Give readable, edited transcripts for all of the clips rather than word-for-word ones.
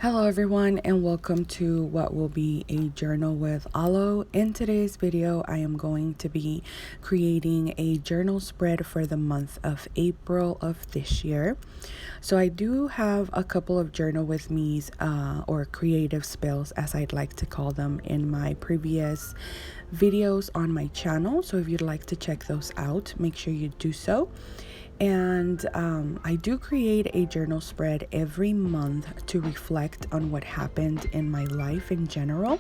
Hello everyone, and welcome to what will be a journal with Alo. In today's video, I am going to be creating a journal spread for the month of April of this year. So I do have a couple of journal with me's or creative spells, as I'd like to call them, in my previous videos on my channel. So if you'd like to check those out, make sure you do so. And I do create a journal spread every month to reflect on what happened in my life in general.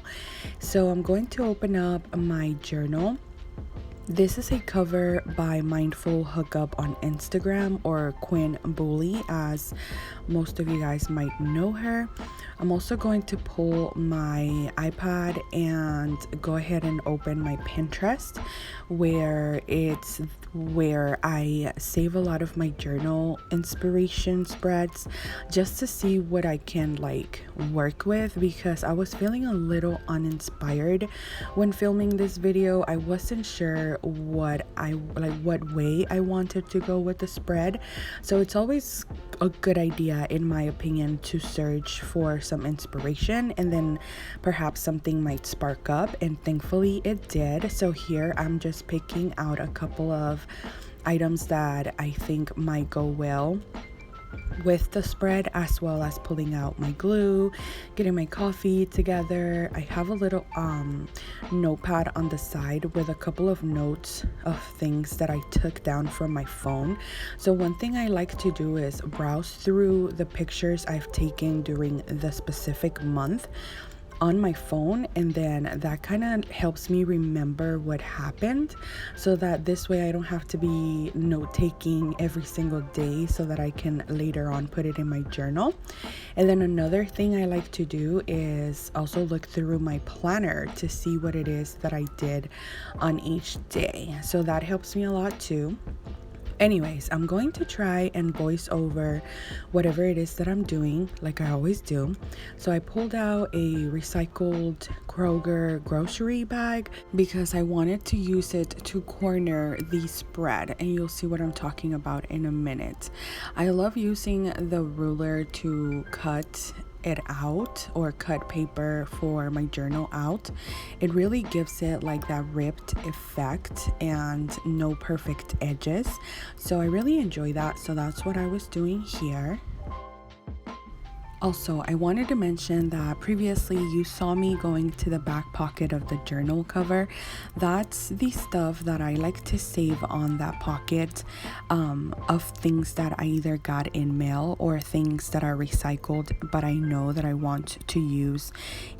So I'm going to open up my journal. This is a cover by Mindful Hookup on Instagram, or Quinn Bully, as most of you guys might know her. I'm also going to pull my iPad and go ahead and open my Pinterest, where I save a lot of my journal inspiration spreads, just to see what I can work with, because I was feeling a little uninspired when filming this video. I wasn't sure what way I wanted to go with the spread. So it's always a good idea, in my opinion, to search for some inspiration, and then perhaps something might spark up, and thankfully it did. So here I'm just picking out a couple of items that I think might go well with the spread, as well as pulling out my glue, getting my coffee together. I have a little notepad on the side with a couple of notes of things that I took down from my phone. So one thing I like to do is browse through the pictures I've taken during the specific month on my phone, and then that kind of helps me remember what happened, so that this way I don't have to be note taking every single day, so that I can later on put it in my journal. And then another thing I like to do is also look through my planner to see what it is that I did on each day, so that helps me a lot too. Anyways, I'm going to try and voice over whatever it is that I'm doing, like I always do. So I pulled out a recycled Kroger grocery bag because I wanted to use it to corner the spread, and you'll see what I'm talking about in a minute. I love using the ruler to cut it out, or cut paper for my journal out. It really gives it that ripped effect and no perfect edges, so I really enjoy that. So that's what I was doing here. Also, I wanted to mention that previously you saw me going to the back pocket of the journal cover. That's the stuff that I like to save on that pocket, of things that I either got in mail or things that are recycled, but I know that I want to use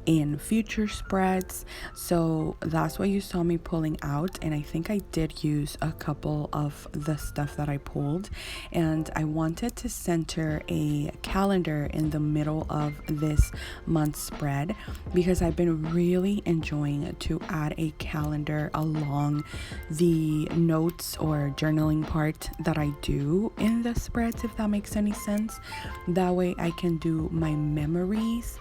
in future spreads. So that's what you saw me pulling out, and I think I did use a couple of the stuff that I pulled. And I wanted to center a calendar in the middle of this month's spread, because I've been really enjoying to add a calendar along the notes or journaling part that I do in the spreads, if that makes any sense. That way I can do my memories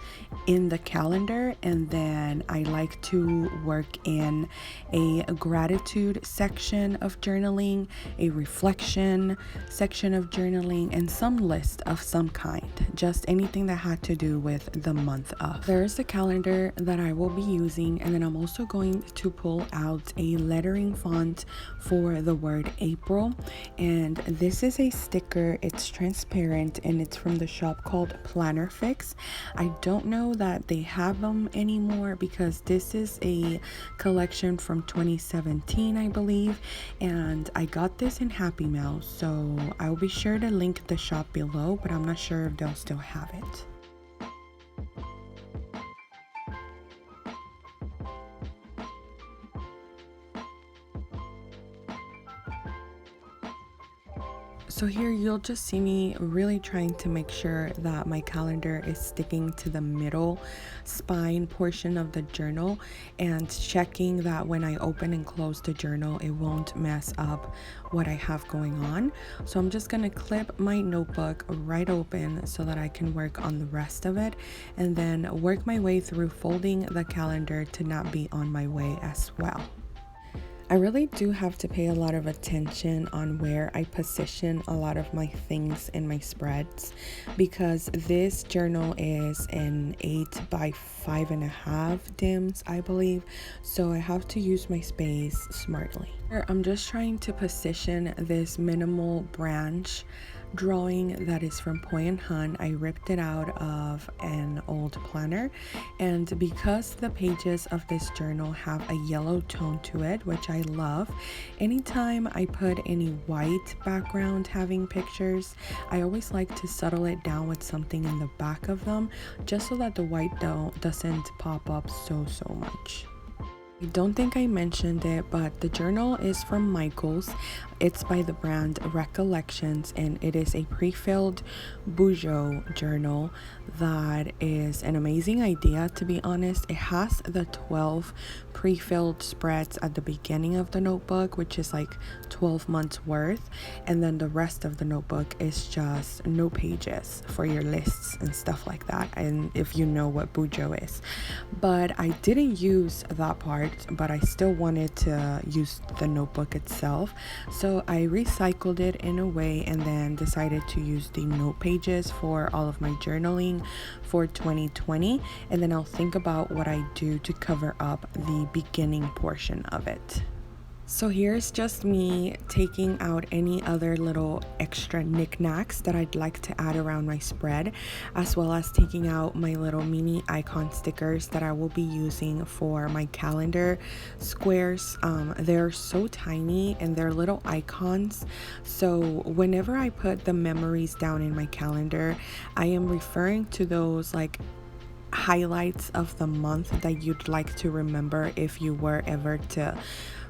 in the calendar, and then I like to work in a gratitude section of journaling, a reflection section of journaling, and some list of some kind, just anything that had to do with the month of. There's the calendar that I will be using, and then I'm also going to pull out a lettering font for the word April, and this is a sticker. It's transparent, and it's from the shop called Planner Fix. I don't know that they have them anymore, because this is a collection from 2017, I believe, and I got this in Happy Mail, so I'll be sure to link the shop below, but I'm not sure if they'll still have it. So here you'll just see me really trying to make sure that my calendar is sticking to the middle spine portion of the journal, and checking that when I open and close the journal, it won't mess up what I have going on. So I'm just gonna clip my notebook right open so that I can work on the rest of it, and then work my way through folding the calendar to not be on my way as well. I really do have to pay a lot of attention on where I position a lot of my things in my spreads, because this journal is an 8 by 5.5 dims, I believe, so I have to use my space smartly. I'm just trying to position this minimal branch drawing that is from Poy & Hun. I ripped it out of an old planner, and because the pages of this journal have a yellow tone to it, which I love, anytime I put any white background having pictures, I always like to settle it down with something in the back of them, just so that the white doesn't pop up so much. I don't think I mentioned it, but the journal is from Michaels. It's by the brand Recollections, and it is a pre-filled Bujo journal that is an amazing idea, to be honest. It has the 12 pre-filled spreads at the beginning of the notebook, which is like 12 months worth, and then the rest of the notebook is just note pages for your lists and stuff like that, and if you know what Bujo is. But I didn't use that part, but I still wanted to use the notebook itself, so I recycled it in a way and then decided to use the note pages for all of my journaling for 2020, and then I'll think about what I do to cover up the beginning portion of it. So here's just me taking out any other little extra knickknacks that I'd like to add around my spread, as well as taking out my little mini icon stickers that I will be using for my calendar squares. They're so tiny and they're little icons, so whenever I put the memories down in my calendar, I am referring to those like highlights of the month that you'd like to remember if you were ever to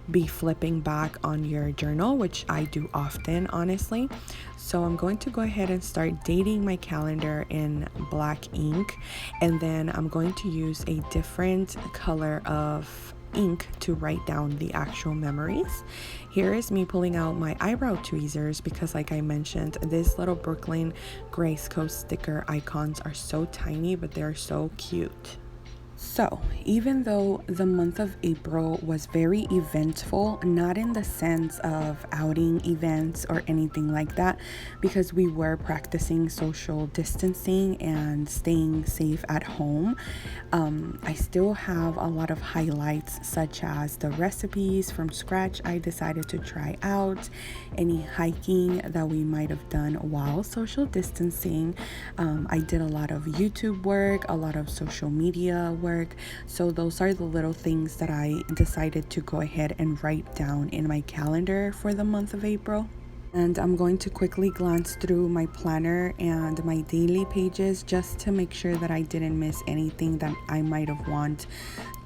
be flipping back on your journal, which I do often, honestly. So I'm going to go ahead and start dating my calendar in black ink, and then I'm going to use a different color of ink to write down the actual memories. Here is me pulling out my eyebrow tweezers because, like I mentioned, this little Brooklyn Grace Coast sticker icons are so tiny, but they're so cute. So, even though the month of April was very eventful, not in the sense of outing events or anything like that, because we were practicing social distancing and staying safe at home, I still have a lot of highlights, such as the recipes from scratch I decided to try out, any hiking that we might have done while social distancing. I did a lot of YouTube work, a lot of social media work. So those are the little things that I decided to go ahead and write down in my calendar for the month of April. And I'm going to quickly glance through my planner and my daily pages just to make sure that I didn't miss anything that I might have want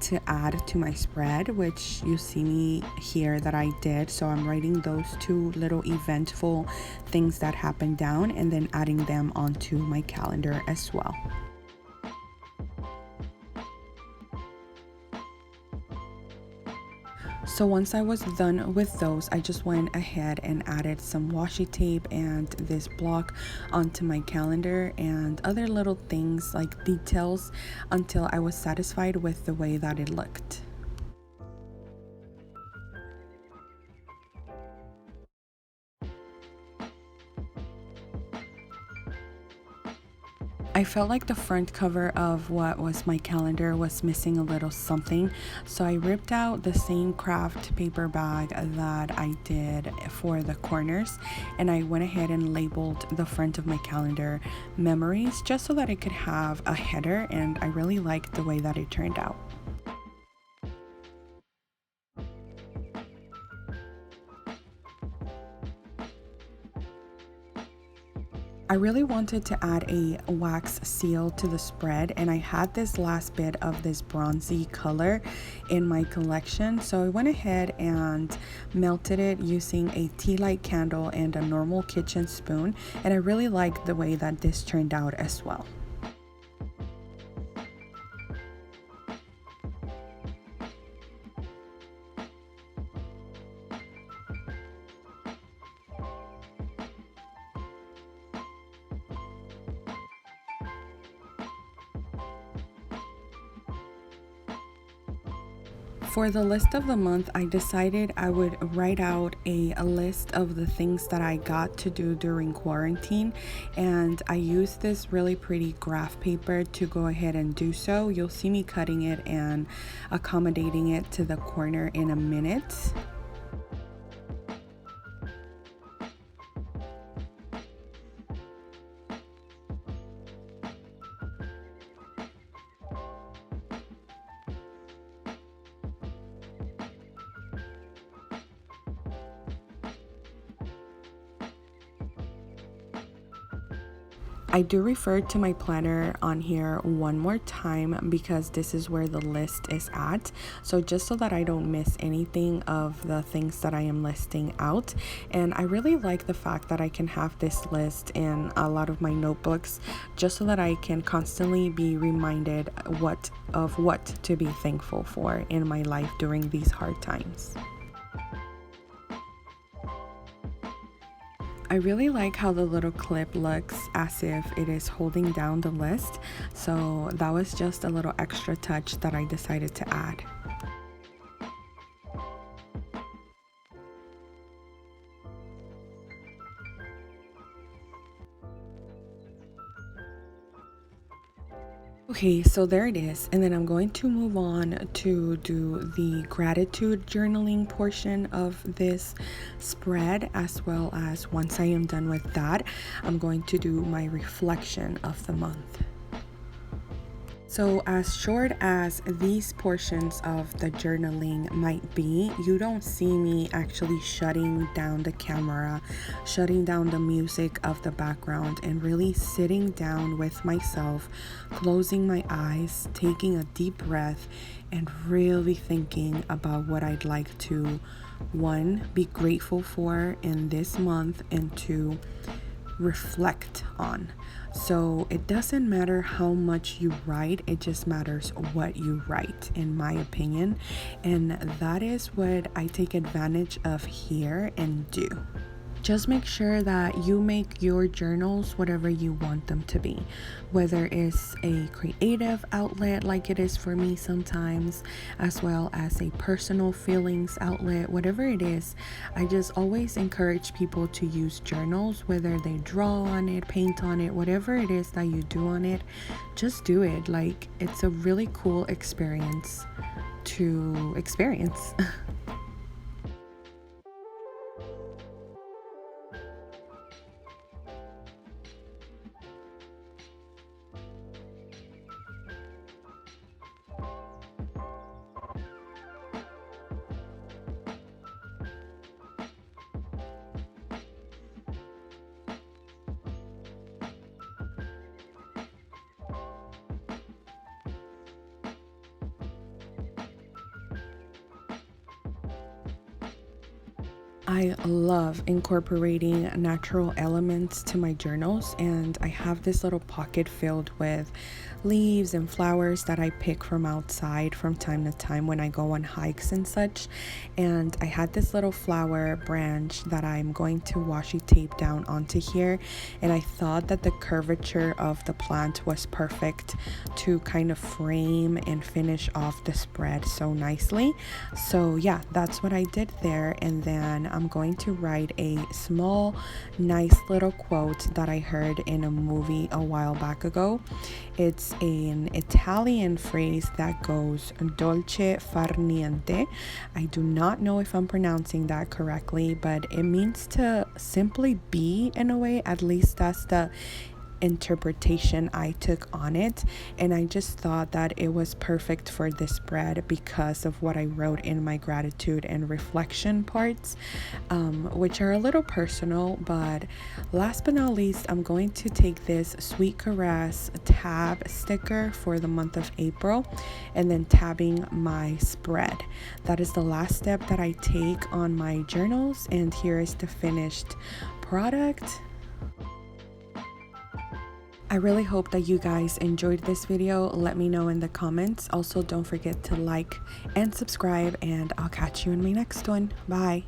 to add to my spread, which you see me here that I did. So I'm writing those two little eventful things that happened down and then adding them onto my calendar as well. So once I was done with those, I just went ahead and added some washi tape and this block onto my calendar and other little things like details until I was satisfied with the way that it looked. I felt like the front cover of what was my calendar was missing a little something, so I ripped out the same craft paper bag that I did for the corners, and I went ahead and labeled the front of my calendar memories just so that it could have a header, and I really liked the way that it turned out. I really wanted to add a wax seal to the spread, and I had this last bit of this bronzy color in my collection, so I went ahead and melted it using a tea light candle and a normal kitchen spoon, and I really liked the way that this turned out as well. For the list of the month, I decided I would write out a list of the things that I got to do during quarantine, and I used this really pretty graph paper to go ahead and do so. You'll see me cutting it and accommodating it to the corner in a minute. I do refer to my planner on here one more time because this is where the list is at. So just so that I don't miss anything of the things that I am listing out. And I really like the fact that I can have this list in a lot of my notebooks just so that I can constantly be reminded what to be thankful for in my life during these hard times. I really like how the little clip looks as if it is holding down the list, so that was just a little extra touch that I decided to add. Okay, so there it is, and then I'm going to move on to do the gratitude journaling portion of this spread, as well as once I am done with that, I'm going to do my reflection of the month. So as short as these portions of the journaling might be, you don't see me actually shutting down the camera, shutting down the music of the background, and really sitting down with myself, closing my eyes, taking a deep breath, and really thinking about what I'd like to, one, be grateful for in this month, and two, reflect on. So it doesn't matter how much you write, it just matters what you write, in my opinion. And that is what I take advantage of here and do. Just make sure that you make your journals whatever you want them to be, whether it's a creative outlet like it is for me sometimes, as well as a personal feelings outlet, whatever it is. I just always encourage people to use journals, whether they draw on it, paint on it, whatever it is that you do on it, just do it. Like, it's a really cool experience to experience. I love incorporating natural elements to my journals, and I have this little pocket filled with leaves and flowers that I pick from outside from time to time when I go on hikes and such. And I had this little flower branch that I'm going to washi tape down onto here, and I thought that the curvature of the plant was perfect to kind of frame and finish off the spread so nicely. So yeah, that's what I did there. And then I'm going to write a small, nice little quote that I heard in a movie a while back ago. It's an Italian phrase that goes dolce far niente. I do not know if I'm pronouncing that correctly, but it means to simply be, in a way. At least that's the interpretation I took on it, and I just thought that it was perfect for this spread because of what I wrote in my gratitude and reflection parts, which are a little personal. But last but not least, I'm going to take this Sweet Caress tab sticker for the month of April and then tabbing my spread. That is the last step that I take on my journals, and here is the finished product. I really hope that you guys enjoyed this video. Let me know in the comments. Also, don't forget to like and subscribe, and I'll catch you in my next one. Bye.